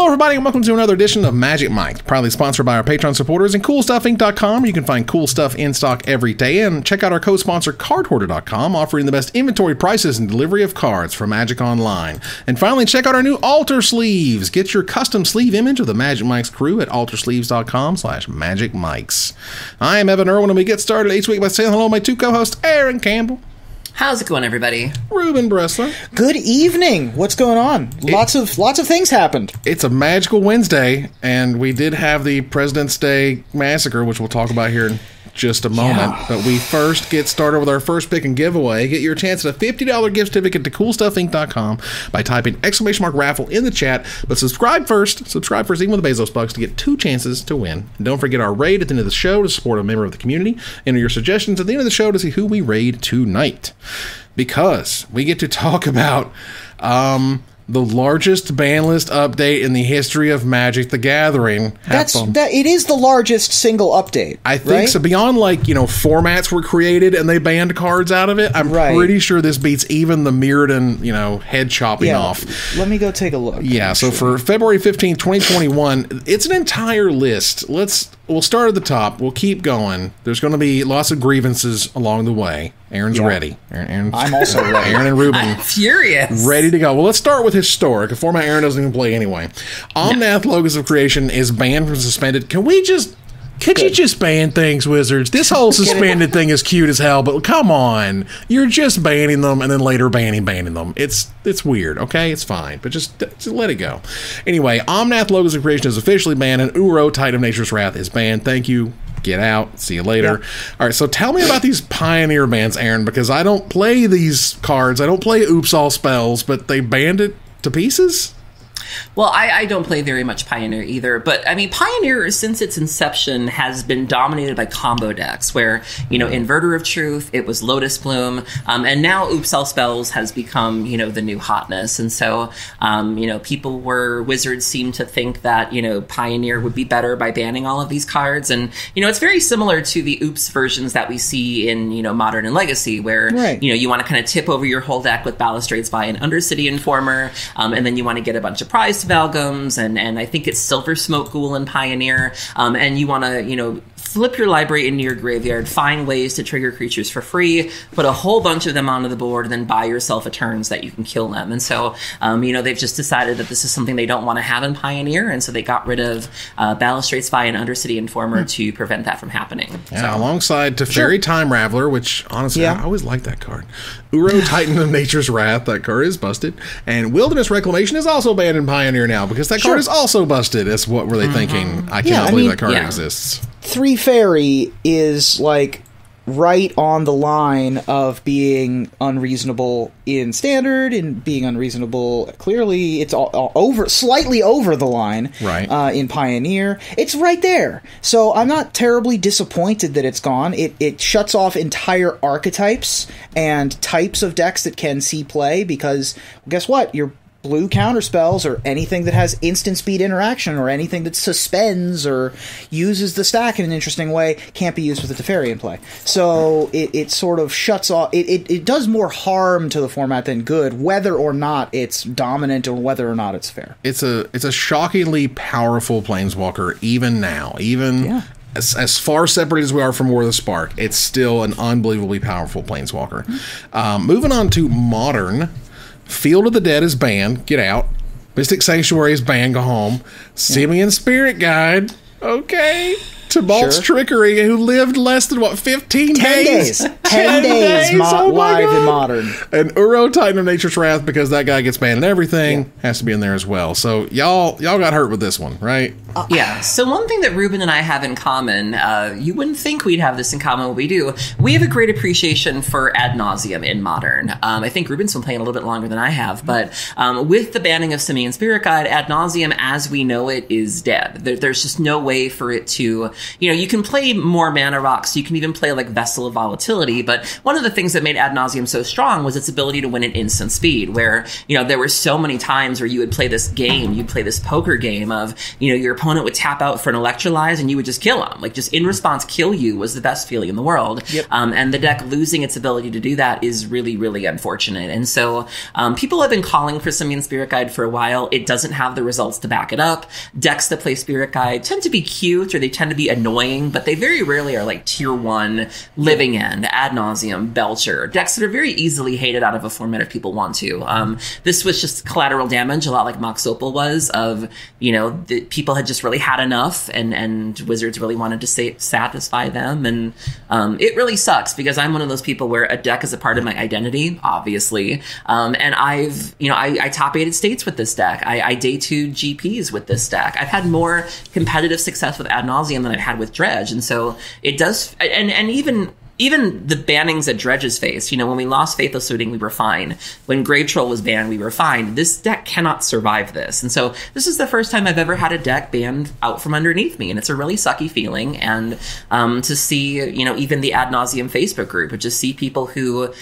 Hello, everybody, and welcome to another edition of Magic Mike, proudly sponsored by our Patreon supporters and CoolStuffInc.com. You can find cool stuff in stock every day, and check out our co-sponsor CardHoarder.com, offering the best inventory prices and delivery of cards for Magic Online. And finally, check out our new Altar Sleeves. Get your custom sleeve image of the Magic Mike's crew at AltarSleeves.com/MagicMikes. I am Evan Erwin, and we get started each week by saying hello to my two co-hosts, Aaron Campbell. How's it going, everybody? Ruben Bressler. Good evening. What's going on? Lots of things happened. It's a magical Wednesday, and we did have the President's Day massacre, which we'll talk about here in just a moment. Yeah. But we first get started with our first pick and giveaway. Get your chance at a $50 gift certificate to CoolStuffInc.com by typing !raffle in the chat. But subscribe first, even with the Bezos bucks, to get two chances to win. And don't forget our raid at the end of the show to support a member of the community. Enter your suggestions at the end of the show to see who we raid tonight. Because we get to talk about the largest Banlist update in the history of Magic the Gathering. It is the largest single update. I think so. Beyond, formats were created and they banned cards out of it, I'm pretty sure this beats even the Mirrodin, head chopping off. Let me go take a look. Yeah, so for February 15th, 2021, it's an entire list. We'll start at the top. We'll keep going. There's going to be lots of grievances along the way. Aaron's ready. I'm also ready. Aaron and Ruben. I'm furious. Ready to go. Well, let's start with Historic, a format Aaron doesn't even play anyway. Omnath Logos of Creation is banned from suspended. Could you just ban things, Wizards? This whole suspended thing is cute as hell, but come on. You're just banning them and then later banning them. It's weird, okay? It's fine, but just let it go. Anyway, Omnath Logos of Creation is officially banned, and Uro, Titan of Nature's Wrath, is banned. Thank you. Get out. See you later. Yeah. All right, so tell me about these Pioneer bans, Aaron, because I don't play these cards. I don't play Oops All Spells, but they banned it to pieces? Well, I don't play very much Pioneer either, but I mean, Pioneer, since its inception, has been dominated by combo decks where, Inverter of Truth, it was Lotus Bloom, and now Oops All Spells has become, the new hotness. And so, Wizards seem to think that, Pioneer would be better by banning all of these cards. And, it's very similar to the Oops versions that we see in, Modern and Legacy, where, you want to kind of tip over your whole deck with Balustrades by an Undercity Informer, and then you want to get a bunch of prize Valgums, and I think it's Silver Smoke Ghoul and Pioneer, and you want to, flip your library into your graveyard, find ways to trigger creatures for free, put a whole bunch of them onto the board, and then buy yourself a turns that you can kill them. And so, they've just decided that this is something they don't want to have in Pioneer, and so they got rid of Balustrade Spy and Undercity Informer to prevent that from happening. Yeah, alongside Teferi Time Raveler, which, honestly, I always liked that card. Uro, Titan of Nature's Wrath, that card is busted. And Wilderness Reclamation is also banned in Pioneer now, because that card is also busted. That's what were they thinking? I cannot believe that card exists. 3 Fairy is right on the line of being unreasonable in Standard and being unreasonable clearly. It's slightly over the line in Pioneer. It's right there. So I'm not terribly disappointed that it's gone. It shuts off entire archetypes and types of decks that can see play, because guess what? Your blue counterspells or anything that has instant speed interaction or anything that suspends or uses the stack in an interesting way can't be used with the Teferi in play. So it sort of shuts off. It does more harm to the format than good, whether or not it's dominant or whether or not it's fair. It's a shockingly powerful Planeswalker even now. As far separated as we are from War of the Spark, it's still an unbelievably powerful Planeswalker. Moving on to Modern. Field of the Dead is banned. Get out. Mystic Sanctuary is banned. Go home. Simian Spirit Guide. Okay. Tibalt's Trickery, who lived less than, 15 days? 10 days live in Modern. And Uro, Titan of Nature's Wrath, because that guy gets banned and everything, has to be in there as well. So y'all got hurt with this one, right? Yeah. So one thing that Ruben and I have in common, you wouldn't think we'd have this in common, but we do. We have a great appreciation for Ad Nauseam in Modern. I think Ruben's been playing a little bit longer than I have, but with the banning of Simian Spirit Guide, Ad Nauseam, as we know it, is dead. There's just no way for it to... you can play more mana rocks, you can even play Vessel of Volatility, but one of the things that made Ad Nauseam so strong was its ability to win at instant speed, where, you know, there were so many times where you would play this game, you'd play this poker game of, you know, your opponent would tap out for an Electrolyze and you would just kill them. Like, just in response, kill you was the best feeling in the world. Yep. And the deck losing its ability to do that is really, really unfortunate. And so people have been calling for Simian Spirit Guide for a while. It doesn't have the results to back it up. Decks that play Spirit Guide tend to be cute, or they tend to be annoying, but they very rarely are like tier 1, Living End, Ad Nauseam, Belcher. Decks that are very easily hated out of a format if people want to. This was just collateral damage, a lot like MOCS was, of, you know, the people had just really had enough, and Wizards really wanted to satisfy them. And it really sucks, because I'm one of those people where a deck is a part of my identity, obviously. And I top 8 states with this deck. I day 2 GPs with this deck. I've had more competitive success with Ad Nauseam than I've had with Dredge. And so it does, and even the bannings that Dredge has faced, you know, when we lost Faithless Looting, we were fine. When Grave Troll was banned, we were fine. This deck cannot survive this. And so this is the first time I've ever had a deck banned out from underneath me. And it's a really sucky feeling. And to see, you know, even the Ad Nauseam Facebook group, or just see people who,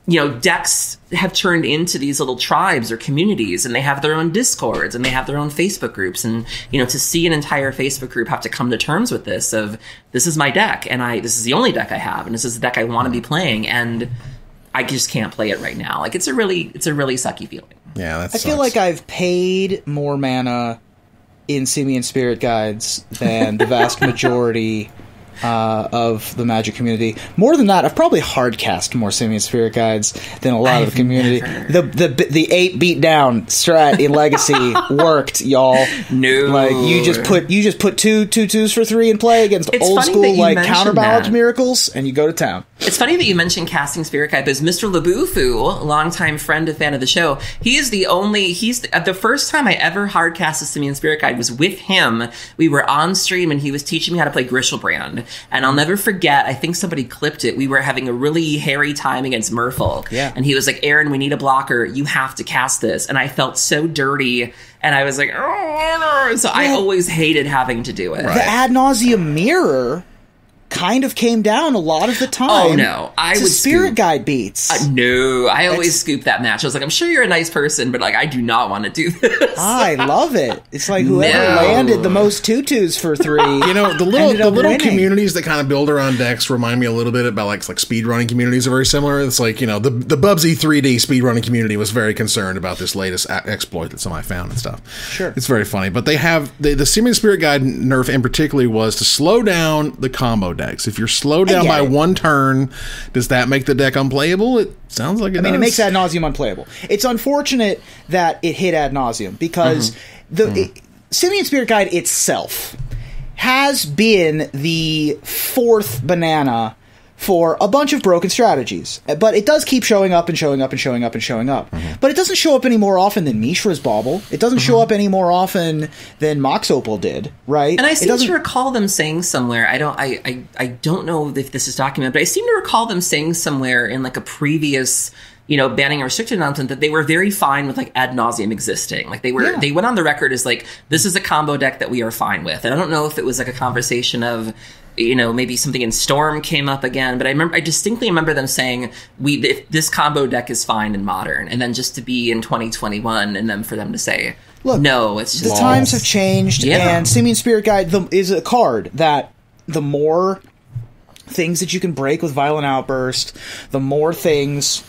you know, decks have turned into these little tribes or communities, and they have their own Discords and they have their own Facebook groups. And, you know, to see an entire Facebook group have to come to terms with this of, this is my deck, and this is the only deck I have, and this is the deck I want to be playing, and I just can't play it right now. Like, it's a really sucky feeling. Yeah, that I feel like I've paid more mana in Simian Spirit Guides than the vast majority of the Magic community. More than that, I've probably hardcast more Simian Spirit Guides than a lot of the community. The 8 beat down strat in Legacy worked, y'all. No, like you just put two 2/2s for 3 in play against old school like counterbalance miracles, and you go to town. It's funny that you mentioned casting Spirit Guide, because Mr. Labufu, longtime friend and fan of the show, he's the first time I ever hardcast a Simian Spirit Guide was with him. We were on stream and he was teaching me how to play Griselbrand. And I'll never forget, I think somebody clipped it, we were having a really hairy time against Merfolk. Yeah. And he was like, Aaron, we need a blocker. You have to cast this. And I felt so dirty. And I was like, oh. So I always hated having to do it. The Ad Nauseam mirror kind of came down a lot of the time. Oh, no. I would Spirit Guide beats. No, I always scoop that match. I was like, I'm sure you're a nice person, but like, I do not want to do this. I love it. It's like whoever landed the most 2/2s for 3. You know, the little communities that kind of build around decks remind me a little bit about like speedrunning communities are very similar. It's like, you know, the Bubsy 3D speedrunning community was very concerned about this latest exploit that somebody found and stuff. Sure. It's very funny. But they have, the Simian Spirit Guide nerf in particular was to slow down the combo decks. If you're slowed down by 1 turn, does that make the deck unplayable? It sounds like it does. I mean, it makes Ad Nauseam unplayable. It's unfortunate that it hit Ad Nauseam, because Simian Spirit Guide itself has been the 4th banana for a bunch of broken strategies. But it does keep showing up and showing up and showing up and showing up. But it doesn't show up any more often than Mishra's Bauble. It doesn't show up any more often than MOCS did, right? And I seem to recall them saying somewhere, I don't know if this is documented, but I seem to recall them saying somewhere in like a previous, you know, banning or restricted announcement that they were very fine with like Ad Nauseam existing. Like they went on the record as like, this is a combo deck that we are fine with. And I don't know if it was like a conversation of, you know, maybe something in Storm came up again, but I distinctly remember them saying if this combo deck is fine in Modern, and then just to be in 2021 and then for them to say, look, no, it's just the times have changed, and Simian Spirit Guide is a card that the more things that you can break with Violent Outburst, the more things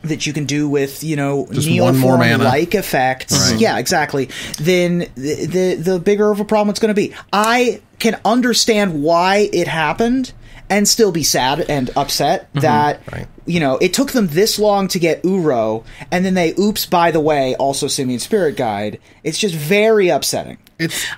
that you can do with, you know, Neoform-like effects. Right. Yeah, exactly. Then the bigger of a problem it's going to be. I can understand why it happened and still be sad and upset that, you know, it took them this long to get Uro, and then they, oops, by the way, also Simian Spirit Guide. It's just very upsetting.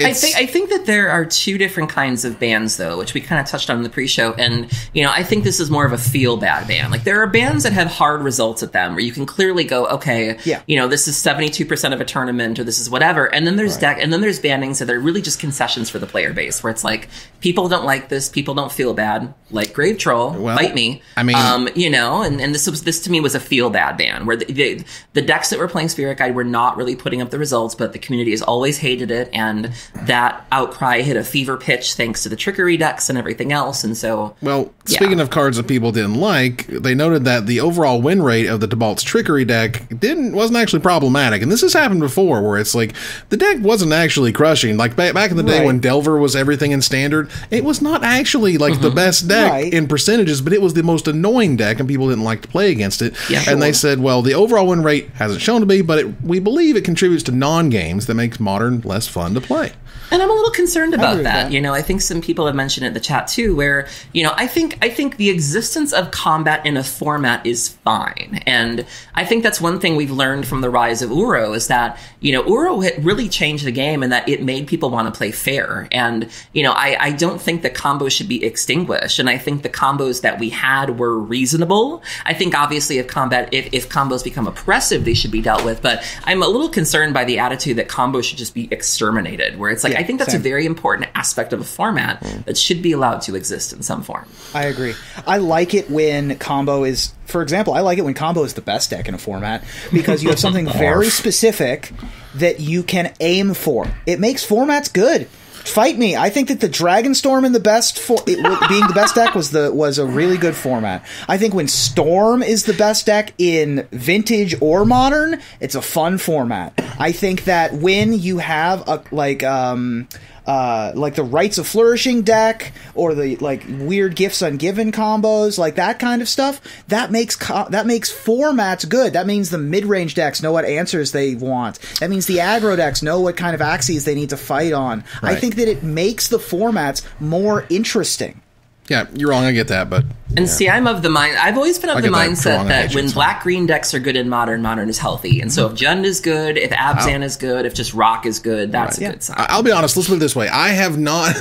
I think that there are 2 different kinds of bans, though, which we kind of touched on in the pre-show. And, you know, I think this is more of a feel-bad ban. Like, there are bans that have hard results at them, where you can clearly go, okay, you know, this is 72% of a tournament, or this is whatever. And then there's there's bannings that are really just concessions for the player base, where it's like, people don't like this, people don't feel bad, like Grave Troll, fight me. I mean, you know, and this to me was a feel-bad ban, where the decks that were playing Spirit Guide were not really putting up the results, but the community has always hated it, and and that outcry hit a fever pitch thanks to the Trickery decks and everything else. And so, well, speaking of cards that people didn't like, they noted that the overall win rate of the Tibalt's Trickery deck wasn't actually problematic. And this has happened before, where it's like the deck wasn't actually crushing. Like back in the day when Delver was everything in Standard, it was not actually like the best deck in percentages, but it was the most annoying deck, and people didn't like to play against it. And they said, well, the overall win rate hasn't shown to be, but we believe it contributes to non-games that makes Modern less fun to play. And I'm a little concerned about that. I think some people have mentioned it in the chat too, where, I think the existence of combat in a format is fine. And I think that's one thing we've learned from the rise of Uro is that, Uro had really changed the game and that it made people want to play fair. And, I don't think the combos should be extinguished. And I think the combos that we had were reasonable. I think obviously if combos become oppressive, they should be dealt with. But I'm a little concerned by the attitude that combos should just be exterminated, where it's like, I think that's a very important aspect of a format that should be allowed to exist in some form. I agree. I like it when combo is, for example, I like it when combo is the best deck in a format because you have something very specific that you can aim for. It makes formats good. Fight me. I think that the Dragonstorm in the best being the best deck was a really good format. I think when Storm is the best deck in Vintage or Modern, it's a fun format. I think that when you have like the Rites of Flourishing deck or the weird Gifts Ungiven combos, like that kind of stuff, that makes formats good. That means the mid-range decks know what answers they want. That means the aggro decks know what kind of axes they need to fight on. I think that it makes the formats more interesting. Yeah, you're wrong. I get that, but see, I've always been of the mindset that when black-green decks are good in Modern is healthy. And so if Jund is good, if Abzan is good, if just Rock is good, that's a good sign. I'll be honest. Let's put it this way: I have not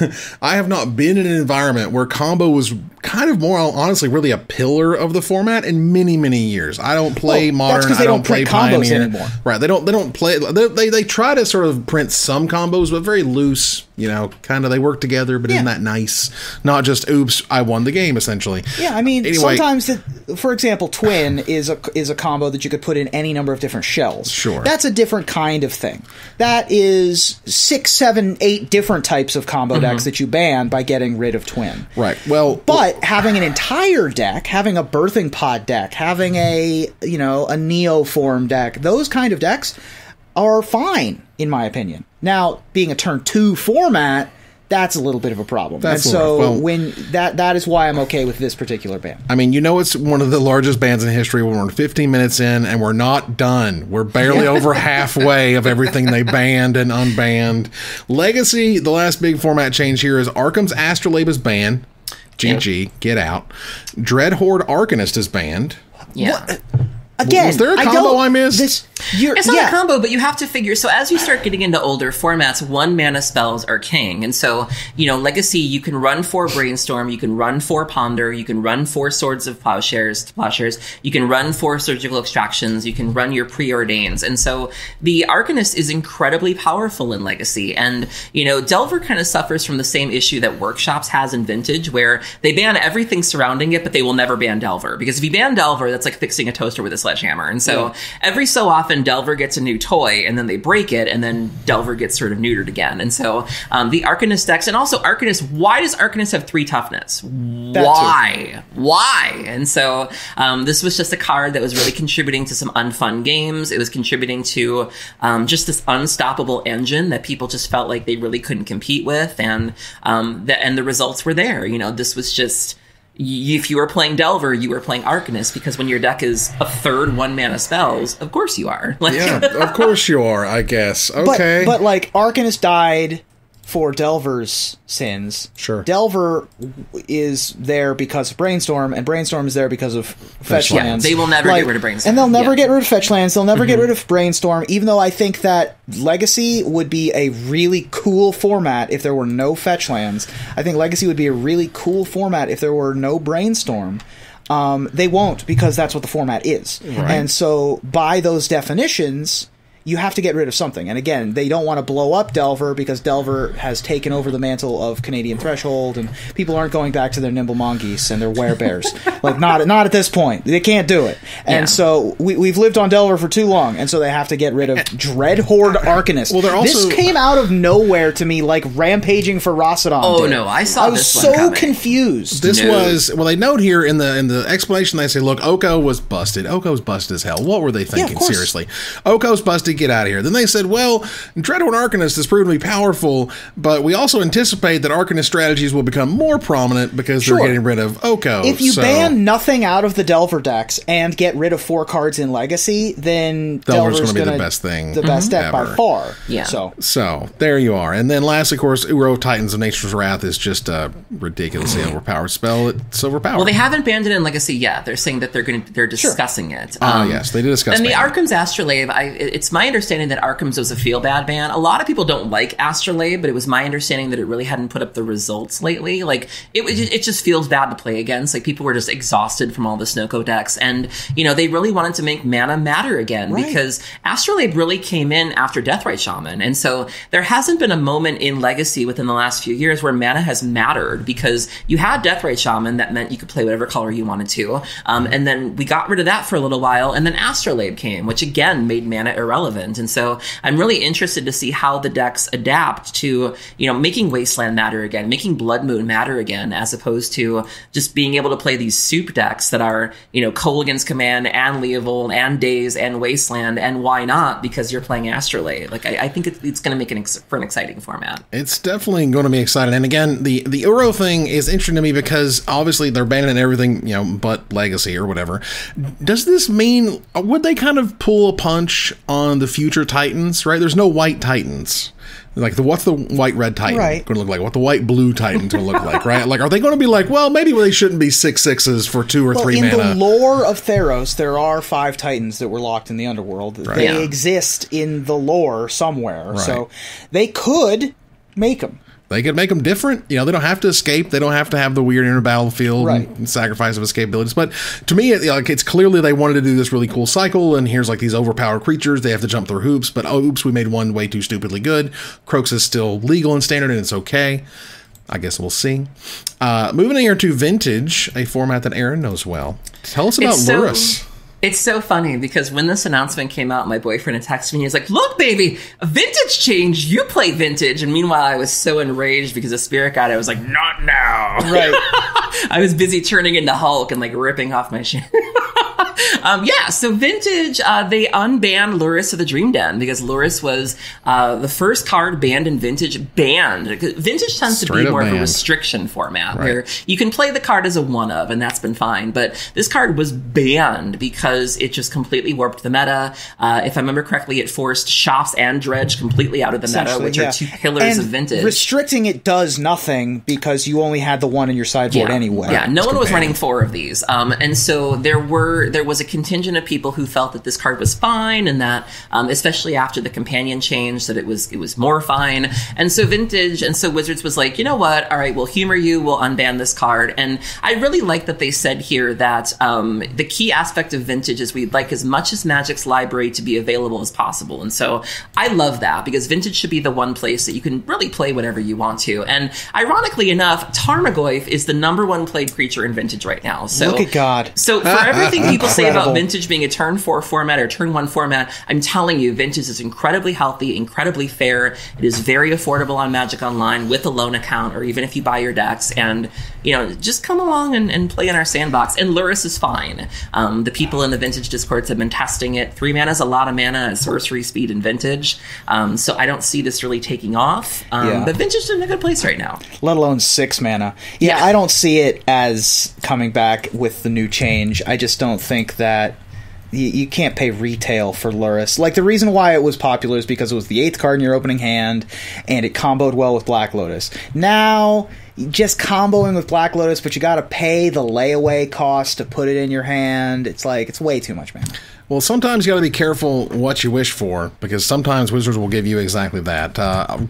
been in an environment where combo was kind of more honestly really a pillar of the format in many years. I don't play Modern. That's I don't play combos Pioneer anymore. Right? They don't play. They try to sort of print some combos, but very loose. Kind of they work together, but isn't that nice? Not just oops, I won the game essentially. Yeah, I mean, sometimes, for example, Twin is a combo that you could put in any number of different shells. Sure. That's a different kind of thing. That is 6, 7, 8 different types of combo decks that you ban by getting rid of Twin. Right. Well, but having an entire deck, having a Birthing Pod deck, having a Neoform deck, those kind of decks are fine, in my opinion. Now, being a turn 2 format, that's a little bit of a problem. That is why I'm okay with this particular ban. I mean, it's one of the largest bans in history. We're 15 minutes in, and we're not done. We're barely over halfway of everything they banned and unbanned. Legacy, the last big format change here is Arkham's Astrolabe is banned. GG, get out. Dreadhorde Arcanist is banned. Yeah. What? Again, was there a combo I missed? It's not a combo, but you have to figure. So as you start getting into older formats, 1 mana spells are king. And so, Legacy, you can run 4 Brainstorm, you can run 4 Ponder, you can run 4 Swords of Plowshares, you can run 4 Surgical Extractions, you can run your Preordains. And so the Arcanist is incredibly powerful in Legacy. And, Delver kind of suffers from the same issue that Workshops has in Vintage, where they ban everything surrounding it, but they will never ban Delver. Because if you ban Delver, that's like fixing a toaster with a sledgehammer. And so every so often, Delver gets a new toy, and then they break it, and then Delver gets sort of neutered again. And so the Arcanist decks, and also Arcanist, why does Arcanist have 3 toughness? Why? And so this was just a card that was really contributing to some unfun games. It was contributing to just this unstoppable engine that people just felt like they really couldn't compete with, and the results were there. This was just... If you were playing Delver, you were playing Arcanist, because when your deck is a third 1 mana spells, of course you are. Of course you are, I guess. Okay. But Arcanist died for Delver's sins. Sure. Delver is there because of Brainstorm, and Brainstorm is there because of fetch lands. They will never get rid of Brainstorm. And they'll never get rid of fetch lands. They'll never get rid of Brainstorm, even though I think that Legacy would be a really cool format if there were no fetch lands. I think Legacy would be a really cool format if there were no Brainstorm. They won't, because that's what the format is. Right. And so, by those definitions... you have to get rid of something. And again, they don't want to blow up Delver because Delver has taken over the mantle of Canadian Threshold, and people aren't going back to their nimble mongoose and their werebears. Like, not at this point. They can't do it. And so we've lived on Delver for too long, and so they have to get rid of Dreadhorde Arcanist. Well, they're also... This came out of nowhere to me, like rampaging for Rossadon. Oh, no, I saw this one so confused. This was... Well, they note here in the explanation, they say, look, Oko was busted. Oko's busted as hell. What were they thinking? Seriously. Oko's busted, get out of here. Then they said, well, Dreadhorde Arcanist has proven to be powerful, but we also anticipate that Arcanist strategies will become more prominent because they're getting rid of Oko. If you ban nothing out of the Delver decks and get rid of 4 cards in Legacy, then Delver's going to be the best thing. The best deck by far. Yeah. So, there you are. And then lastly, of course, Uro Titans of Nature's Wrath is just a ridiculously overpowered spell. It's overpowered. Well, they haven't banned it in Legacy yet. They're saying that they're discussing it. Yes, they did discuss it. And the Arkham's Astrolabe, it's my understanding that Arkham's was a feel-bad ban. A lot of people don't like Astrolabe, but it was my understanding that it really hadn't put up the results lately. Like, it just feels bad to play against. Like, people were just exhausted from all the Snoko decks. And, they really wanted to make mana matter again because Astrolabe really came in after Deathrite Shaman. And so there hasn't been a moment in Legacy within the last few years where mana has mattered because you had Deathrite Shaman that meant you could play whatever color you wanted to. And then we got rid of that for a little while. And then Astrolabe came, which again made mana irrelevant. And so I'm really interested to see how the decks adapt to, making Wasteland matter again, making Blood Moon matter again, as opposed to just being able to play these soup decks that are, Kolaghan's Command and Leovold and Daze and Wasteland, and why not? Because you're playing Astrolabe. Like, I think it's going to make for an exciting format. It's definitely going to be exciting. And again, the Uro thing is interesting to me because obviously they're banning everything, but Legacy or whatever. Does this mean, would they kind of pull a punch on the future Titans, right? There's no white Titans. Like, what's the white-red Titan going to look like? What the white-blue Titan's going to look like, right? Like, are they going to be like, well, maybe they shouldn't be 6/6s for 2 or 3 mana? In the lore of Theros, there are 5 Titans that were locked in the Underworld. Right. They exist in the lore somewhere, so they could make them. They could make them different. They don't have to escape. They don't have to have the weird inner battlefield and sacrifice of escapabilities. But to me, it's clearly they wanted to do this really cool cycle, and here's like these overpowered creatures. They have to jump through hoops, but oops, we made one way too stupidly good. Croaks is still legal in Standard, and it's okay. I guess we'll see. Moving here to Vintage, a format that Aaron knows well. Tell us about Lurrus. It's so funny because when this announcement came out, my boyfriend had texted me. He was like, look, baby, a Vintage change. You play Vintage. And meanwhile, I was so enraged because of Spirit Guide. I was like, not now. Right. I was busy turning into Hulk and like ripping off my shit. So Vintage, they unbanned Lurrus of the Dream Den because Lurrus was the first card banned in Vintage. Banned. Vintage tends to be more of a restriction format where you can play the card as a one-of, and that's been fine. But this card was banned because it just completely warped the meta. If I remember correctly, it forced Shops and Dredge completely out of the meta, which are 2 pillars of Vintage. Restricting it does nothing because you only had the one in your sideboard anyway. Yeah, no one was running 4 of these. And so there was a contingent of people who felt that this card was fine and that, especially after the companion change, that it was more fine. And so Wizards was like, you know what? All right, we'll humor you. We'll unban this card. And I really like that they said here that the key aspect of Vintage is we'd like as much as Magic's library to be available as possible. And so I love that because Vintage should be the one place that you can really play whatever you want to. And ironically enough, Tarmogoyf is the #1 played creature in Vintage right now. So look at God. So for everything people say about Vintage being a turn 4 format or turn 1 format, I'm telling you, Vintage is incredibly healthy, incredibly fair. It is very affordable on Magic Online with a loan account, or even if you buy your decks. And, just come along and play in our sandbox. And Lurrus is fine. The people in the Vintage Discords have been testing it. 3 mana is a lot of mana at sorcery speed in Vintage. So I don't see this really taking off. But Vintage is in a good place right now. Let alone 6 mana. Yeah, I don't see it as coming back with the new change. I just don't think that you can't pay retail for Lurrus. Like, the reason why it was popular is because it was the 8th card in your opening hand, and it comboed well with Black Lotus. Now, just comboing with Black Lotus, but you gotta pay the layaway cost to put it in your hand. It's like, it's way too much, man. Well, sometimes you got to be careful what you wish for, because sometimes Wizards will give you exactly that.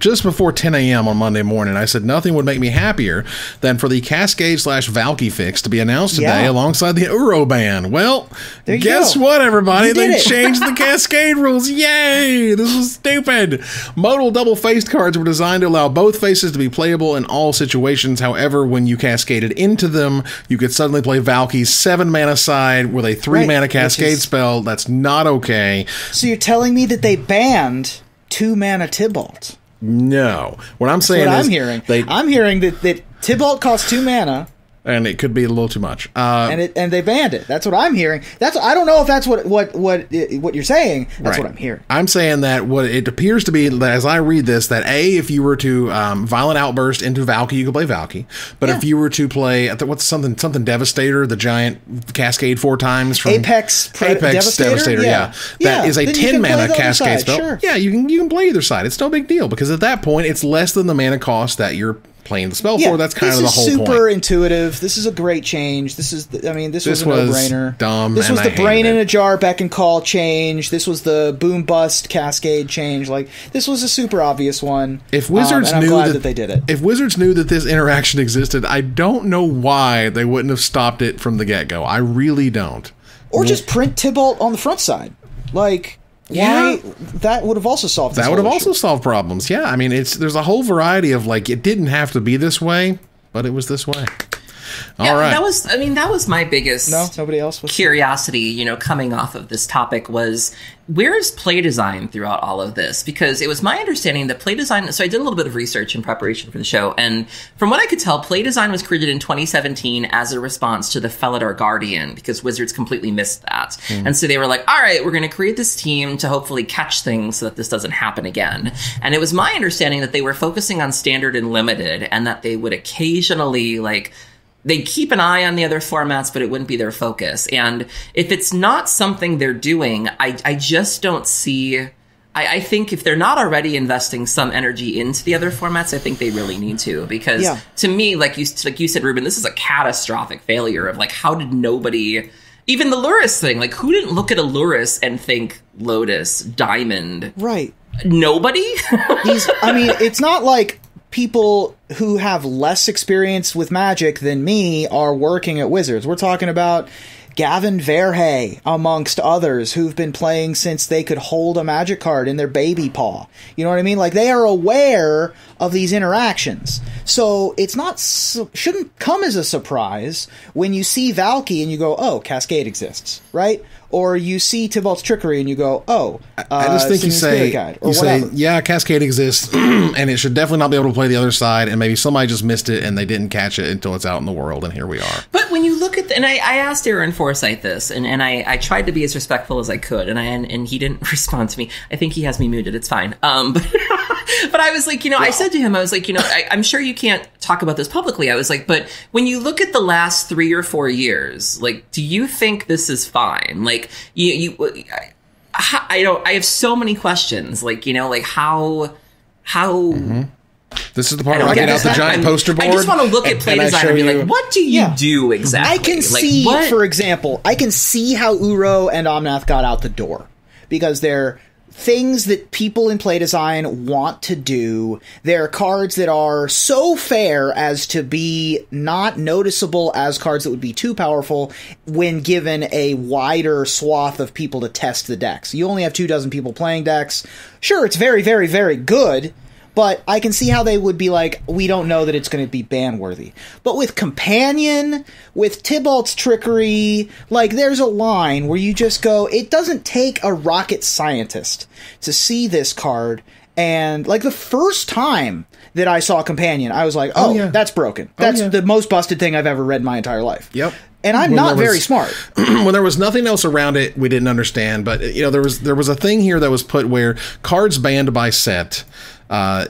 Just before 10 a.m. on Monday morning, I said nothing would make me happier than for the Cascade/Valki fix to be announced today alongside the Uro ban. Well, guess what, everybody? They changed the Cascade rules. Yay! This was stupid. Modal double-faced cards were designed to allow both faces to be playable in all situations. However, when you cascaded into them, you could suddenly play Valki's 7-mana side with a 3-mana Cascade spell. That's not okay. So you're telling me that they banned 2-mana Tibalt? No. What I'm saying is... I'm hearing that Tibalt costs 2 mana. And it could be a little too much. And they banned it. That's what I'm hearing. I don't know if that's what you're saying. That's what I'm hearing. I'm saying that what it appears to be, as I read this, that if you were to Violent Outburst into Valki, you could play Valki. But if you were to play something Devastator, the giant Cascade 4 times from Apex Devastator, that is a 10-mana Cascade spell. Sure. Yeah, you can play either side. It's no big deal, because at that point it's less than the mana cost that you're playing the spell for. That's kind of the whole point. This is super intuitive. This is a great change. This was a no-brainer. Dumb. This was the brain in a jar beck and call change. This was the boom bust Cascade change. Like, this was a super obvious one. If Wizards knew that they did it. If Wizards knew that this interaction existed, I don't know why they wouldn't have stopped it from the get-go. I really don't. Or just print Tibalt on the front side. Like, why? That would have also solved this. That would have also solved problems. Yeah, I mean, there's a whole variety of, like, it didn't have to be this way, but it was this way. All right. That was my biggest nobody else was curiosity, coming off of this topic was, where's play design throughout all of this? Because it was my understanding that play design, so I did a little bit of research in preparation for the show, and from what I could tell, play design was created in 2017 as a response to the Felidar Guardian, because Wizards completely missed that. And so they were like, all right, we're going to create this team to hopefully catch things so that this doesn't happen again. And it was my understanding that they were focusing on standard and limited, and that they would occasionally, they'd keep an eye on the other formats, but it wouldn't be their focus. And if it's not something they're doing, I just don't see... I think if they're not already investing some energy into the other formats, I think they really need to. Because to me, like you said, Ruben, this is a catastrophic failure of, how did nobody... Even the Lurrus thing, who didn't look at a Lurrus and think Lotus, Diamond? Right. Nobody? It's not like people who have less experience with Magic than me are working at Wizards. We're talking about Gavin Verhey, amongst others, who've been playing since they could hold a Magic card in their baby paw. You know what I mean? They are aware of these interactions. So it's shouldn't come as a surprise when you see Valki and you go, oh, Cascade exists, right? Or you see Tibalt's Trickery and you go, oh, I just think you say, yeah, Cascade exists, and it should definitely not be able to play the other side, and maybe somebody just missed it and they didn't catch it until it's out in the world, and here we are. But when you look at, and I asked Aaron Forsythe this, and I tried to be as respectful as I could, and he didn't respond to me. I think he has me muted. It's fine. But I was like, I said to him, I was like, I'm sure you can't talk about this publicly. I was like, but when you look at the last 3 or 4 years, do you think this is fine? I have so many questions. How. Mm-hmm. This is the part where I get out the giant poster board. I just want to look at play design and be like, what do you do exactly? I can see, for example, how Uro and Omnath got out the door, because they're things that people in play design want to do. There are cards that are so fair as to be not noticeable as cards that would be too powerful when given a wider swath of people to test the decks. You only have 24 people playing decks. Sure, it's very, very, very good, but I can see how they would be like, we don't know that it's going to be ban-worthy. But with Companion, with Tibalt's Trickery, there's a line where you just go, it doesn't take a rocket scientist to see this card. And, the first time that I saw Companion, I was like, that's broken. That's the most busted thing I've ever read in my entire life. Yep. And I'm not very smart. When there was nothing else around it, we didn't understand. But, there was a thing here that was put where cards banned by set...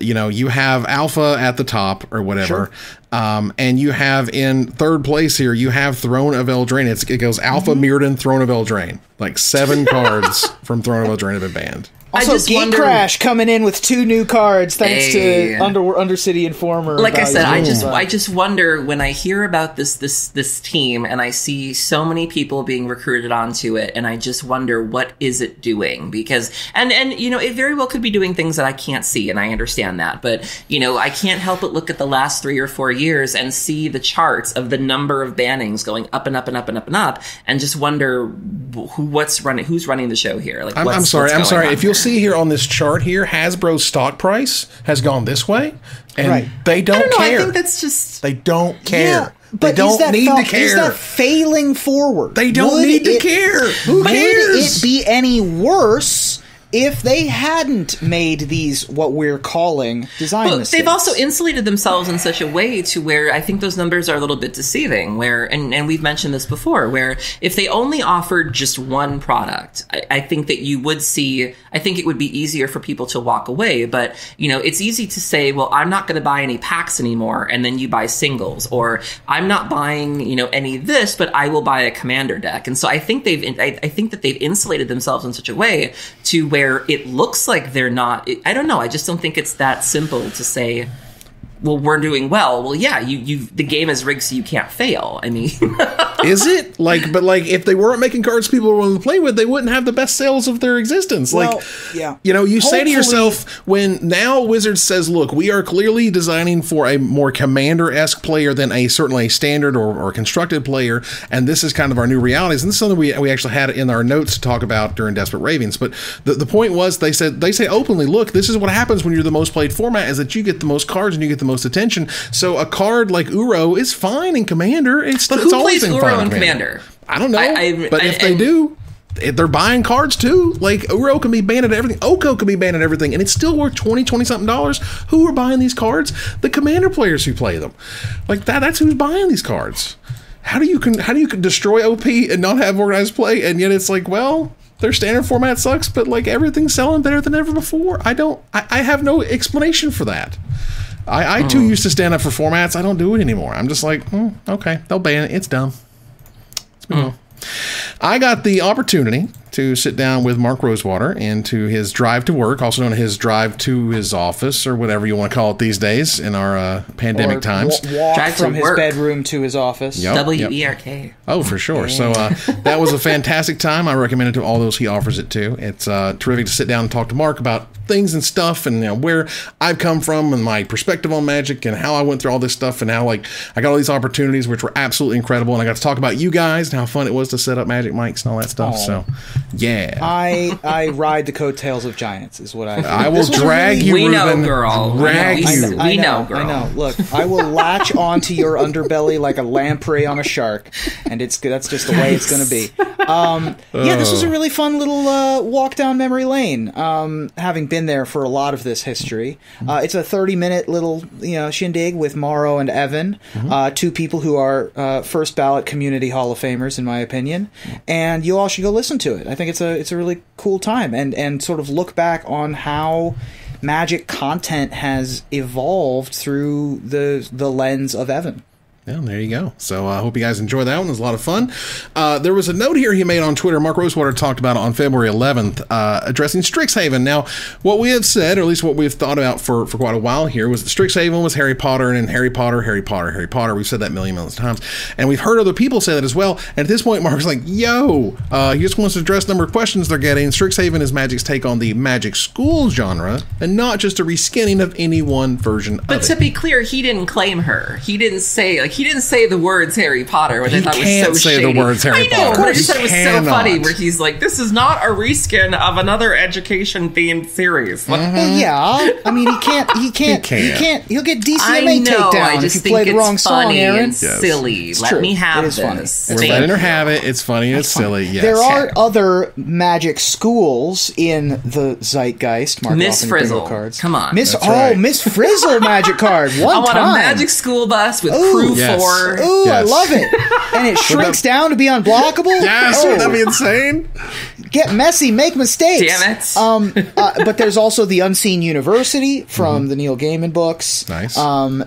you have Alpha at the top or whatever, and you have in third place here, you have Throne of Eldraine. It goes Alpha, Mirrodin, Throne of Eldraine. 7 cards from Throne of Eldraine have been banned. Also, Gatecrash coming in with 2 new cards thanks to Undercity Informer. Like I said, I just wonder when I hear about this team and I see so many people being recruited onto it, and I just wonder what is it doing? Because and it very well could be doing things that I can't see, and I understand that, but I can't help but look at the last 3 or 4 years and see the charts of the number of bannings going up and up and up and up and up, and just wonder who's running the show here. Like, I'm sorry. If you'll see here on this chart here, Hasbro's stock price has gone this way, and they don't care. I think that's just... They don't care. Yeah, but they don't need to care. Is that failing forward? They don't need to care. Who cares? Would it be any worse if they hadn't made these, what we're calling, design mistakes? They've also insulated themselves in such a way to where I think those numbers are a little bit deceiving, where, and we've mentioned this before, where if they only offered just one product, I think that you would see, I think it would be easier for people to walk away, but, it's easy to say, well, I'm not going to buy any packs anymore, and then you buy singles, or I'm not buying, any of this, but I will buy a commander deck. And so I think that they've insulated themselves in such a way to where it looks like they're not. I don't know. I just don't think it's that simple to say, well, we're doing well. Well, yeah, the game is rigged so you can't fail. I mean, is it but if they weren't making cards people were willing to play with, they wouldn't have the best sales of their existence. Well, yeah. You say to yourself, when now Wizards says, look, we are clearly designing for a more Commander-esque player than certainly a standard or constructed player, and this is kind of our new realities. And this is something we actually had in our notes to talk about during Desperate Ravings. But the point was, they say openly, look, this is what happens when you're the most played format, is that you get the most cards and you get the most attention. So a card like Uro is fine in Commander. But who plays Uro in Commander? I don't know. But if they do, they're buying cards too. Like, Uro can be banned at everything. Oko can be banned at everything, and it's still worth $20-something. Who are buying these cards? The Commander players who play them. Like that's who's buying these cards. How do you destroy OP and not have organized play? And yet it's like, well, their standard format sucks, but like everything's selling better than ever before. I have no explanation for that. I too used to stand up for formats. I don't do it anymore. I'm just like, okay, they'll ban it. It's dumb. Let's move on. I got the opportunity to sit down with Mark Rosewater and to his drive to work, also known as his drive to his office, or whatever you want to call it these days in our pandemic times. Walk from his bedroom to his office. WERK. Oh, for sure. So that was a fantastic time. I recommend it to all those he offers it to. It's terrific to sit down and talk to Mark about things and stuff, and where I've come from and my perspective on Magic and how I went through all this stuff and how I got all these opportunities which were absolutely incredible, and I got to talk about you guys and how fun it was to set up Magic mics and all that stuff. So yeah, I ride the coattails of giants is what I do. I will drag you, we Ruben. know, girl. Drag you. We know, girl. I know. Look, I will latch onto your underbelly like a lamprey on a shark, and that's just the way it's going to be. Yeah, this was a really fun little walk down memory lane. Having been there for a lot of this history, it's a 30-minute little shindig with Maro and Evan, two people who are first ballot community Hall of Famers in my opinion, and you all should go listen to it. I think it's a really cool time, and sort of look back on how Magic content has evolved through the lens of Evan. Yeah, there you go. So I hope you guys enjoy that one. It was a lot of fun. There was a note here he made on Twitter. Mark Rosewater talked about it on February 11th, addressing Strixhaven. Now, what we have said, or at least what we've thought about for quite a while here, was that Strixhaven was Harry Potter, and then Harry Potter, Harry Potter, Harry Potter. We've said that millions of times. And we've heard other people say that as well. And at this point, Mark's like, yo, he just wants to address the number of questions they're getting. Strixhaven is Magic's take on the Magic School genre, and not just a reskinning of any one version of it. But to be clear, he didn't claim her. He didn't say the words Harry Potter, which I thought was so shady. Say the words Harry Potter. I know, but I just thought it was so funny where he's like, this is not a reskin of another education-themed series. Well, yeah. I mean, he can't. He'll get DCMA takedown if you play the wrong song, Aaron. And silly. It's Let true. me have this. this. We're letting her have it. It's funny and it's silly. Yes. There are other Magic schools in the zeitgeist. Mark Miss Frizzle. Cards. Come on. Miss Frizzle Magic card. I want a Magic school bus with crew 4. Ooh, yes. I love it. And it shrinks down to be unblockable. Yes, wouldn't that be insane? Get messy, make mistakes. Damn it. But there's also the Unseen University from the Neil Gaiman books. Nice.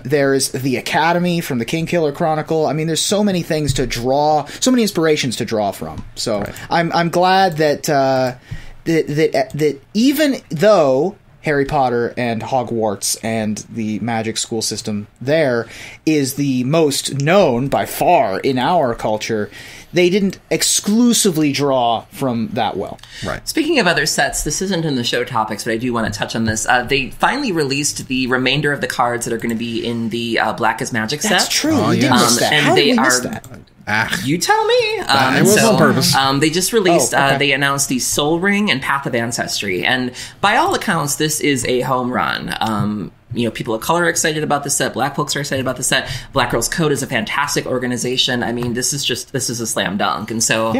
There's the Academy from the Kingkiller Chronicle. I mean, there's so many things to draw, so many inspirations to draw from. So I'm glad that that even though Harry Potter and Hogwarts and the magic school system there is the most known by far in our culture, they didn't exclusively draw from that well. Right. Speaking of other sets, this isn't in the show topics, but I do want to touch on this. They finally released the remainder of the cards that are going to be in the Black is Magic set. That's true. We did miss that. How did we miss that? You tell me. It was on purpose. They just released, they announced the Soul Ring and Path of Ancestry. And by all accounts, this is a home run. People of color are excited about the set. Black folks are excited about the set. Black Girls Code is a fantastic organization. I mean, this is a slam dunk. And so,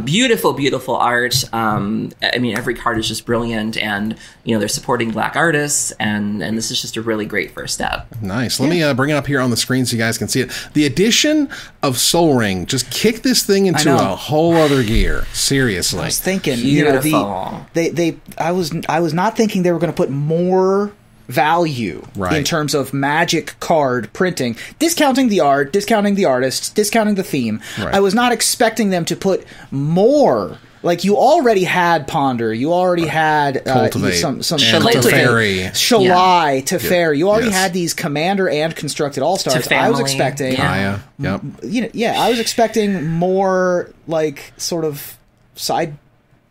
beautiful, beautiful art. Every card is just brilliant. And, they're supporting Black artists. And this is just a really great first step. Nice. Let me bring it up here on the screen so you guys can see it. The addition of Soul Ring just kicked this thing into a whole other gear. Seriously. I was thinking, beautiful. I was not thinking they were going to put more value in terms of magic card printing, discounting the art, discounting the artists, discounting the theme. I was not expecting them to put more. Like, you already had Ponder, you already had some Teferi, Teferi. You already had these Commander and Constructed All-Stars. I was expecting, I was expecting more like sort of side.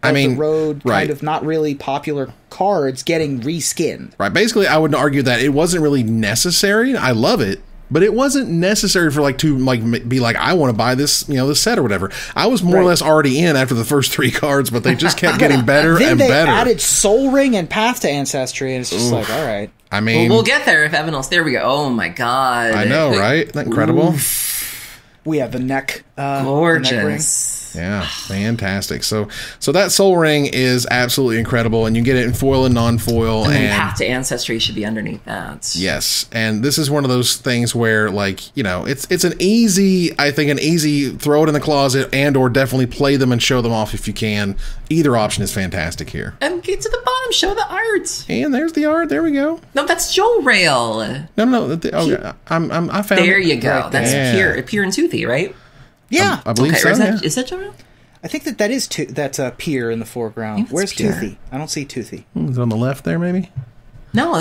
The road kind of not really popular cards getting reskinned. Right. Basically, I would argue that it wasn't really necessary. I love it, but it wasn't necessary for be like, I want to buy this, this set or whatever. I was more or less already in after the first 3 cards, but they just kept getting better and better. They added Soul Ring and Path to Ancestry, and it's just like, all right. I mean, we'll get there if Evan else. There we go. Oh my god! I know, right? Isn't that incredible? We have the neck, gorgeous. The neck ring. Yeah, fantastic. So that Soul Ring is absolutely incredible, and you get it in foil and non-foil. And Path to Ancestry should be underneath that. Yes, and this is one of those things where, it's an easy throw it in the closet and or definitely play them and show them off if you can. Either option is fantastic here. And get to the bottom, show the art. And there's the art. There we go. No, that's Joe Rail. No. I found there it. You go. Right that's Pure and Toothy, right? Yeah, I believe so. Is that Joe Rail? I think that's Pier in the foreground. Where's Pure. Toothy? I don't see Toothy. Is it on the left there, maybe? No.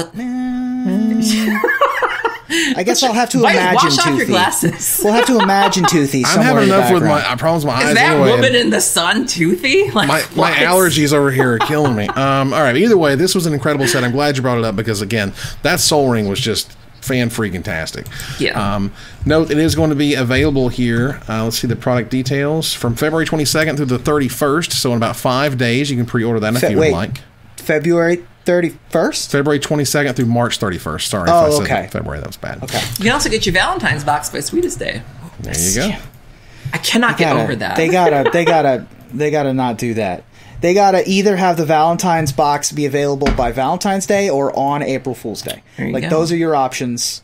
I guess I'll have to imagine Toothy. Wash off your glasses. We'll have to imagine Toothy somewhere. I'm having enough with my problems with my eyes. Is that anyway, woman in the sun Toothy? My allergies over here are killing me. All right. Either way, this was an incredible set. I'm glad you brought it up because, again, that Soul Ring was just fan-freaking-tastic. Yeah. Note, it is going to be available here. Let's see the product details. From February 22nd through the 31st, so in about 5 days, you can pre-order that if you would like. February 31st? February 22nd through March 31st. Sorry if I said February. That was bad. Okay. You can also get your Valentine's box by Sweetest Day. There you go. I cannot get over that. They gotta not do that. They gotta either have the Valentine's box be available by Valentine's Day or on April Fool's Day. Those are your options.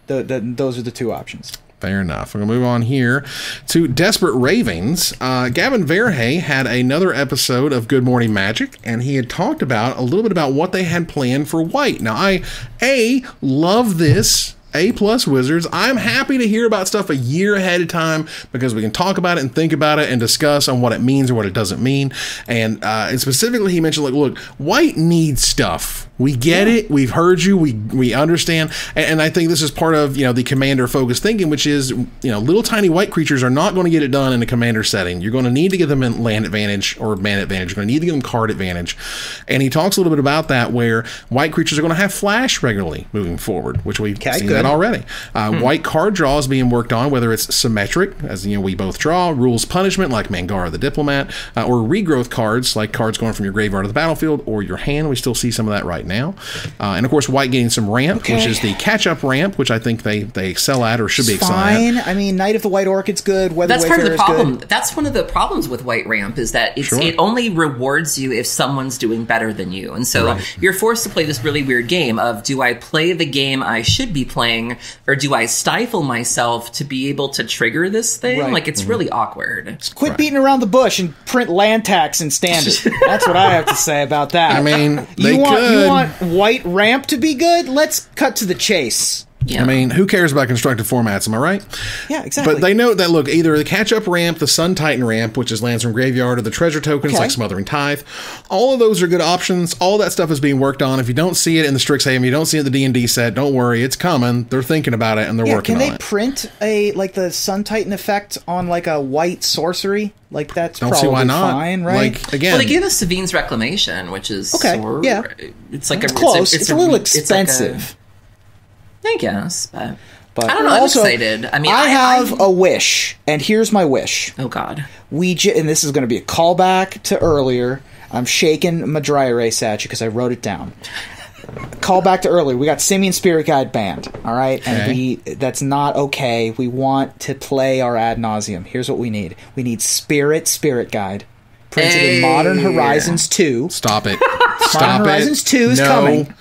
Those are the 2 options. Fair enough. We're going to move on here to Desperate Ravings. Gavin Verhey had another episode of Good Morning Magic, and he had talked about a little bit about what they had planned for White. Now, I love this. A+ Wizards. I'm happy to hear about stuff a year ahead of time because we can talk about it and think about it and discuss on what it means or what it doesn't mean. And specifically, he mentioned, look, White needs stuff. We get it. We've heard you. We understand. And I think this is part of, the commander focused thinking, which is, little tiny white creatures are not going to get it done in a commander setting. You're going to need to give them land advantage or mana advantage. You're going to need to give them card advantage. And he talks a little bit about that, where white creatures are going to have flash regularly moving forward, which we've seen that already. White card draw is being worked on, whether it's symmetric, as we both draw, rules punishment like Mangara the Diplomat, or regrowth cards like cards going from your graveyard to the battlefield or your hand. We still see some of that right now. And of course, White getting some ramp, which is the catch-up ramp, which I think they excel at or should be excelling at. I mean, Knight of the White Orchid's good. That's part of the problem. That's one of the problems with White ramp is that it only rewards you if someone's doing better than you. And so you're forced to play this really weird game of, do I play the game I should be playing, or do I stifle myself to be able to trigger this thing? It's really awkward. Quit beating around the bush and print land tax in Standard. That's what I have to say about that. I mean, you want White ramp to be good? Let's cut to the chase. Yeah. I mean, who cares about constructed formats, am I right? Yeah, exactly. But they know that, look, either the catch-up ramp, the Sun Titan ramp, which is lands from Graveyard, or the treasure tokens like Smothering Tithe, all of those are good options. All that stuff is being worked on. If you don't see it in the Strixhaven, you don't see it in the D&D set, don't worry, it's coming. They're thinking about it, and they're working on it. Can they print the Sun Titan effect on, like, a white sorcery? Like, that's don't probably see why not. Fine, right? Like, again... Well, they gave us Savine's Reclamation, which is... It's like close. It's a little expensive. I guess, but I don't know. I'm excited. I mean, I have a wish, and here's my wish. Oh God! And this is going to be a callback to earlier. I'm shaking my dry erase statue because I wrote it down. Callback to earlier. We got Simian Spirit Guide banned. All right, and that's not okay. We want to play our ad nauseum. Here's what we need. We need Spirit Guide. Printed in Modern Horizons 2. Stop it. Modern Horizons 2 is coming.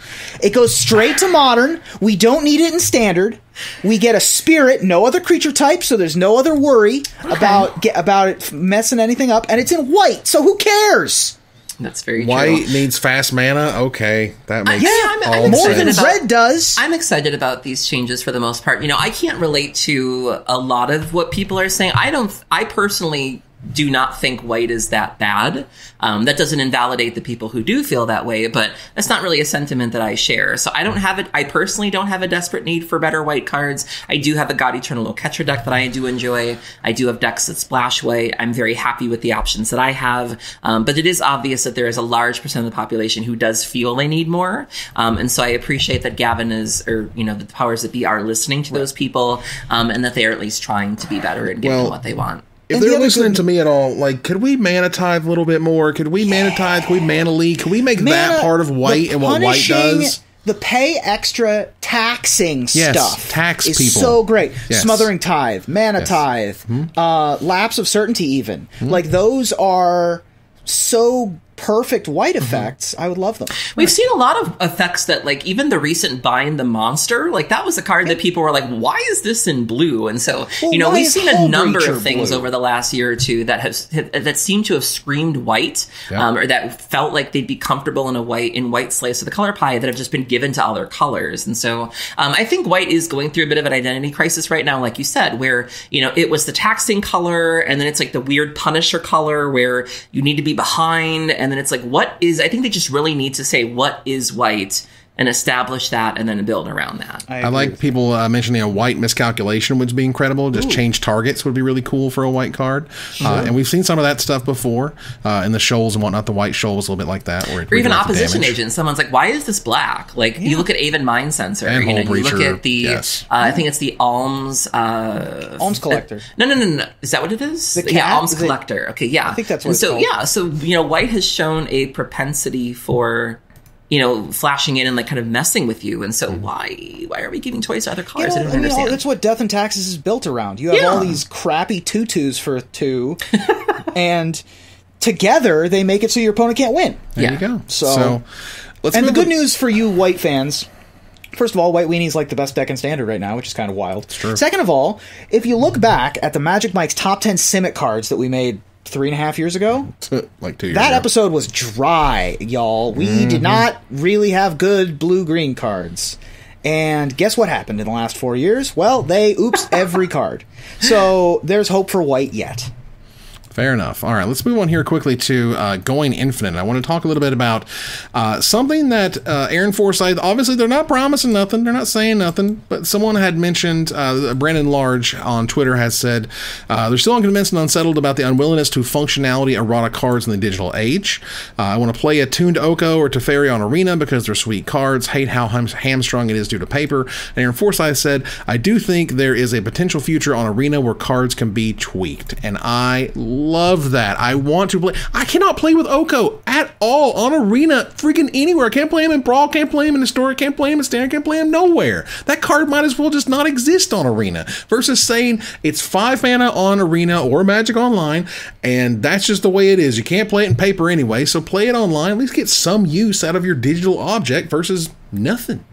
It goes straight to Modern. We don't need it in Standard. We get a Spirit, no other creature type, so there's no other worry about it messing anything up. And it's in white, so who cares? That's very true. White needs fast mana? Okay. That makes I'm more than about, red does. I'm excited about these changes for the most part. You know, I can't relate to a lot of what people are saying. I personally do not think white is that bad. That doesn't invalidate the people who do feel that way, but that's not really a sentiment that I share. So I personally don't have a desperate need for better white cards. I do have a God Eternal Catcher deck that I do enjoy. I do have decks that splash white. I'm very happy with the options that I have. But it is obvious that there is a large percent of the population who does feel they need more. And so I appreciate that Gavin the powers that be are listening to those people, and that they are at least trying to be better and giving them what they want. If they're listening to me at all, like, could we mana tithe a little bit more? Could we mana tithe? Could we mana leak? Could we make that part of white and what white does? The pay extra taxing stuff tax is people. So great. Yes. Smothering Tithe, Mana Tithe, Lapse of Certainty even. Like, those are so perfect white effects. I would love them. We've seen a lot of effects that, like, even the recent Bind the Monster, like, that was a card that people were like, why is this in blue? And so, we've seen a number of things over the last year or two that seem to have screamed white, or that felt like they'd be comfortable in white slice of the color pie that have just been given to other colors. And so I think white is going through a bit of an identity crisis right now, like you said, where, it was the taxing color, and then it's like the weird Punisher color where you need to be behind, and then it's like, I think they just really need to say what is white and establish that and then build around that. I like people mentioning a white miscalculation would be incredible. Just change targets would be really cool for a white card. And we've seen some of that stuff before in the shoals and whatnot. The white shoal was a little bit like that. Or even opposition agents. Someone's like, why is this black? Like, you look at Aven Mind Sensor. And you look at the, I think it's the Alms... Alms Collector. No. Is that what it is? Alms Collector. Okay, yeah. I think that's what it's called. Yeah, so, white has shown a propensity for... flashing in and like kind of messing with you. And so why are we giving toys to other colors? I don't understand. That's what Death and Taxes is built around. You have all these crappy tutus for 2, and together they make it so your opponent can't win. There you go. So let's the good news for you white fans. First of all, White Weenie's like the best deck in Standard right now, which is kind of wild. It's true. Second of all, if you look back at the Magic Mike's top 10 Simic cards that we made 3.5 years ago, like 2 years that ago. Episode was dry, y'all. We did not really have good blue-green cards. And guess what happened in the last 4 years? Well, they every card. So there's hope for white yet. Fair enough. All right, let's move on here quickly to Going Infinite. I want to talk a little bit about something that Aaron Forsyth, obviously they're not promising nothing, they're not saying nothing, but someone had mentioned, Brandon Large on Twitter has said, they're still unconvinced and unsettled about the unwillingness to functionality erotic cards in the digital age. I want to play a tuned Oko or Teferi on Arena because they're sweet cards, hate how hamstrung it is due to paper. And Aaron Forsyth said, I do think there is a potential future on Arena where cards can be tweaked, and I love that. I want to play. I cannot play with Oko at all on Arena freaking anywhere. I can't play him in Brawl, can't play him in Historic, can't play him in Standard, can't play him nowhere. That card might as well just not exist on Arena versus saying it's 5 mana on Arena or Magic Online, and that's just the way it is. You can't play it in paper anyway, so play it online. At least get some use out of your digital object versus nothing.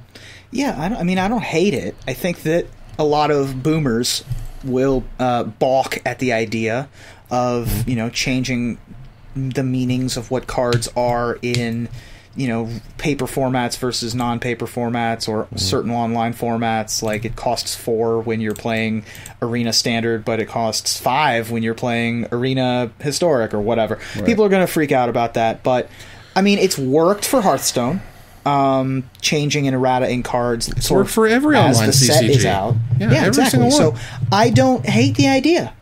Yeah, I don't hate it. I think that a lot of boomers will balk at the idea of changing the meanings of what cards are in paper formats versus non-paper formats, or certain online formats. Like, it costs 4 when you're playing Arena Standard, but it costs 5 when you're playing Arena Historic or whatever. Right. People are going to freak out about that, but I mean, it's worked for Hearthstone. Changing an errata in cards. It's worked for every online as the CCG. set is out. Yeah, exactly. So I don't hate the idea.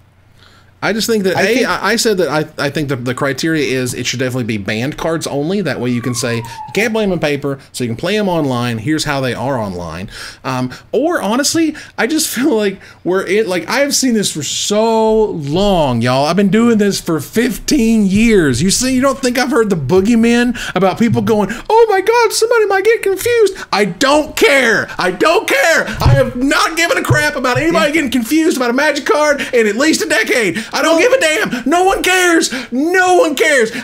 I just think that I said that I think the criteria is it should definitely be banned cards only. That way you can say you can't play them in paper, so you can play them online. Here's how they are online. Or honestly, I just feel like I have seen this for so long, y'all. I've been doing this for 15 years. You don't think I've heard the boogeymen about people going, oh my God, somebody might get confused. I don't care. I have not given a crap about anybody getting confused about a Magic card in at least a decade. I don't give a damn. No one cares.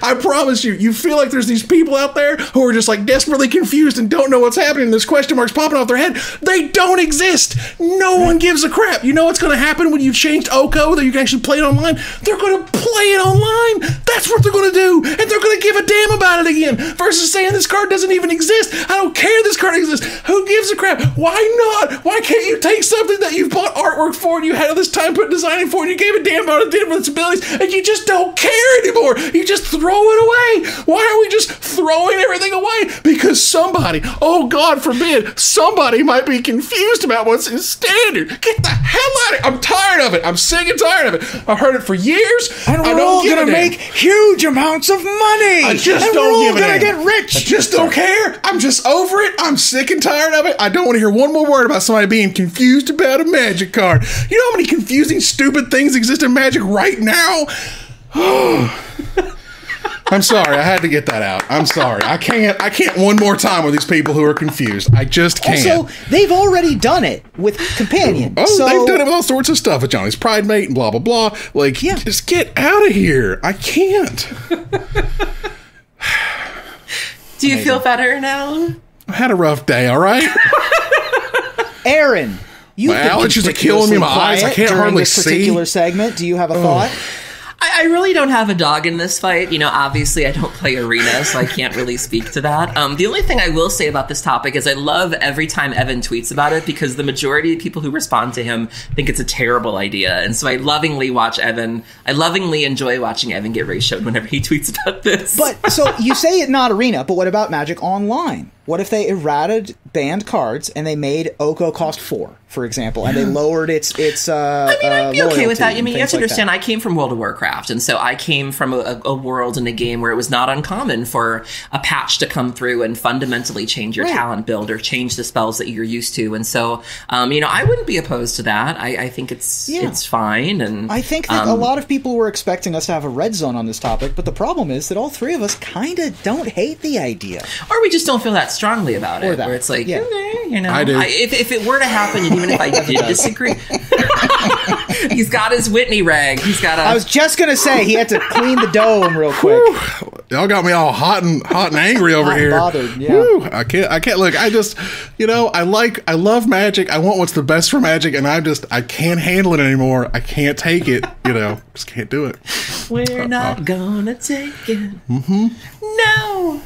I promise you. You feel like there's these people out there who are just like desperately confused and don't know what's happening. There's question marks popping off their head. They don't exist. No one gives a crap. You know what's going to happen when you changed Oko that you can actually play it online? They're going to play it online. That's what they're going to do. And they're going to give a damn about it again versus saying this card doesn't even exist. I don't care this card exists. Who gives a crap? Why not? Why can't you take something that you've bought artwork for and you had all this time put designing for and you gave a damn about it with its abilities, and you just don't care anymore. You just throw it away. Why are we just throwing everything away? Because somebody, oh God forbid, somebody might be confused about what's in standard. Get the hell out of it. I'm tired of it. I'm sick and tired of it. I've heard it for years. And we're all going to make huge amounts of money. I just and don't give a damn. We're all going to get rich. I just don't care. I'm just over it. I'm sick and tired of it. I don't want to hear one more word about somebody being confused about a Magic card. You know how many confusing, stupid things exist in Magic right now? I'm sorry, I had to get that out. I'm sorry. I can't one more time with these people who are confused. I just can't. Also, they've already done it with Companion. They've done it with all sorts of stuff with Johnny's Pride Mate and blah blah blah. Like, just get out of here. I can't. Do you feel better now? I had a rough day, all right? Aaron, my allergies are killing me. My eyes, I can't hardly see. Particular segment. Do you have a thought? I really don't have a dog in this fight. Obviously I don't play Arena, so I can't really speak to that. The only thing I will say about this topic is I love every time Evan tweets about it because the majority of people who respond to him think it's a terrible idea. And so I lovingly enjoy watching Evan get ratioed whenever he tweets about this. But, so you say it not Arena, but what about Magic Online? What if they errated banned cards and they made Oko cost 4, for example, and they lowered its I'd be okay with that. You have to understand, I came from World of Warcraft, and so I came from a world and a game where it was not uncommon for a patch to come through and fundamentally change your talent build or change the spells that you're used to. And so, I wouldn't be opposed to that. I think it's fine. And I think that a lot of people were expecting us to have a red zone on this topic, but the problem is that all three of us kind of don't hate the idea. Or we just don't feel that strongly about it, where it's like, I do. If it were to happen, and even if I did disagree, he's got his Whitney rag. I was just gonna say he had to clean the dome real quick. Y'all got me all hot and angry over here. Bothered, yeah. Woo, I can't look. I just, I love Magic. I want what's the best for Magic, and I can't handle it anymore. I can't take it. Just can't do it. We're not gonna take it. Mm-hmm. No.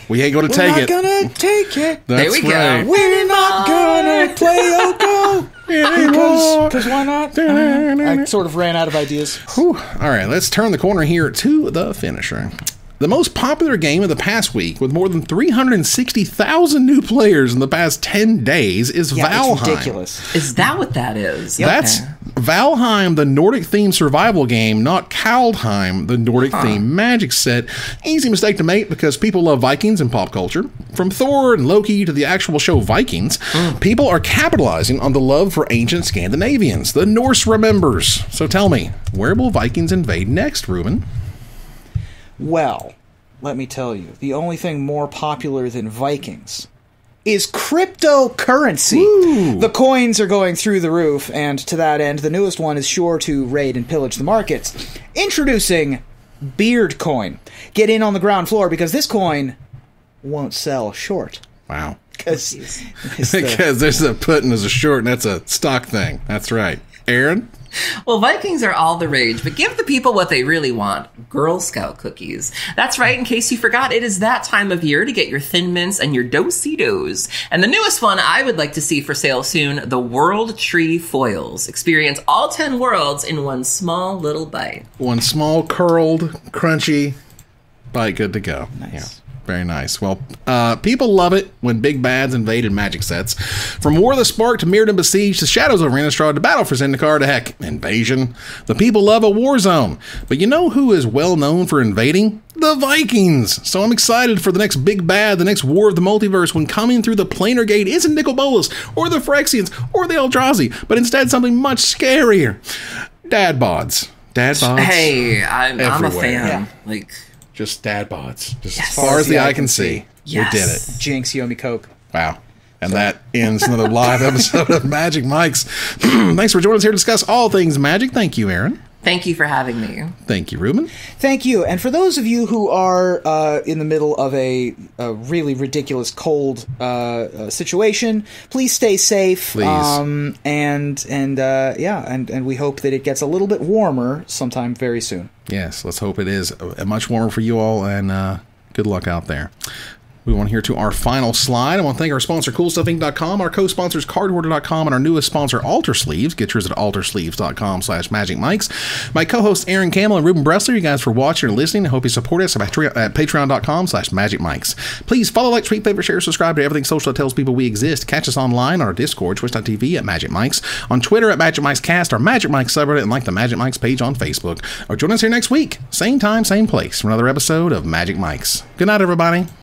We ain't gonna take it. We're not gonna take it. There we go. We're not gonna play Oko. Because why not? I sort of ran out of ideas. Whew. All right, let's turn the corner here to the finisher. The most popular game of the past week, with more than 360,000 new players in the past 10 days, is Valheim. It's ridiculous. Is that what that is? That's Valheim, the Nordic-themed survival game, not Kaldheim, the Nordic-themed Magic set. Easy mistake to make because people love Vikings in pop culture. From Thor and Loki to the actual show Vikings, people are capitalizing on the love for ancient Scandinavians. The Norse remembers. So tell me, where will Vikings invade next, Ruben? Well, let me tell you, the only thing more popular than Vikings is cryptocurrency. Woo. The coins are going through the roof, and to that end, the newest one is sure to raid and pillage the markets. Introducing Beard Coin. Get in on the ground floor because this coin won't sell short. Wow. Because there's a putting as a short, and that's a stock thing. That's right. Aaron? Well, Vikings are all the rage, but give the people what they really want. Girl Scout cookies. That's right, in case you forgot, it is that time of year to get your Thin Mints and your Do-si-dos. And the newest one I would like to see for sale soon, the World Tree Foils. Experience all 10 worlds in one small little bite. One small, curled, crunchy bite, good to go. Nice. Yeah. Very nice. Well, people love it when big bads invade in Magic sets. From War of the Spark to Mirrodin Besiege to Shadows over Innistrad to Battle for Zendikar to heck, Invasion. The people love a war zone. But you know who is well known for invading? The Vikings. So I'm excited for the next big bad, the next War of the Multiverse, when coming through the Planar Gate isn't Nicol Bolas or the Phyrexians or the Eldrazi, but instead something much scarier. Dad bods. Dad bods. Hey, I'm a fan. Yeah. Like... Just dad bods. Just Yes. as far as the eye can see. Yes. We did it. Jinx, Yomi Coke. Wow. And that ends another live episode of Magic Mics. Thanks for joining us here to discuss all things Magic. Thank you, Aaron. Thank you for having me. Thank you, Ruben. Thank you. And for those of you who are in the middle of a really ridiculous cold situation, please stay safe. Please. And we hope that it gets a little bit warmer sometime very soon. Yes, let's hope it is much warmer for you all, and good luck out there. We want here to our final slide. I want to thank our sponsor, CoolStuffInc.com, our co-sponsors, CardHoarder.com, and our newest sponsor, Alter Sleeves. Get yours at altersleeves.com/magicmics. My co-hosts, Aaron Campbell and Ruben Bressler, you guys for watching and listening. I hope you support us at patreon.com/magicmics. Please follow, like, tweet, favorite, share, subscribe to everything social that tells people we exist. Catch us online on our Discord, twitch.tv at Magic Mics, on Twitter at Magic Mics Cast, our Magic Mics subreddit, and like the Magic Mics page on Facebook. Or join us here next week, same time, same place, for another episode of Magic Mics. Good night, everybody.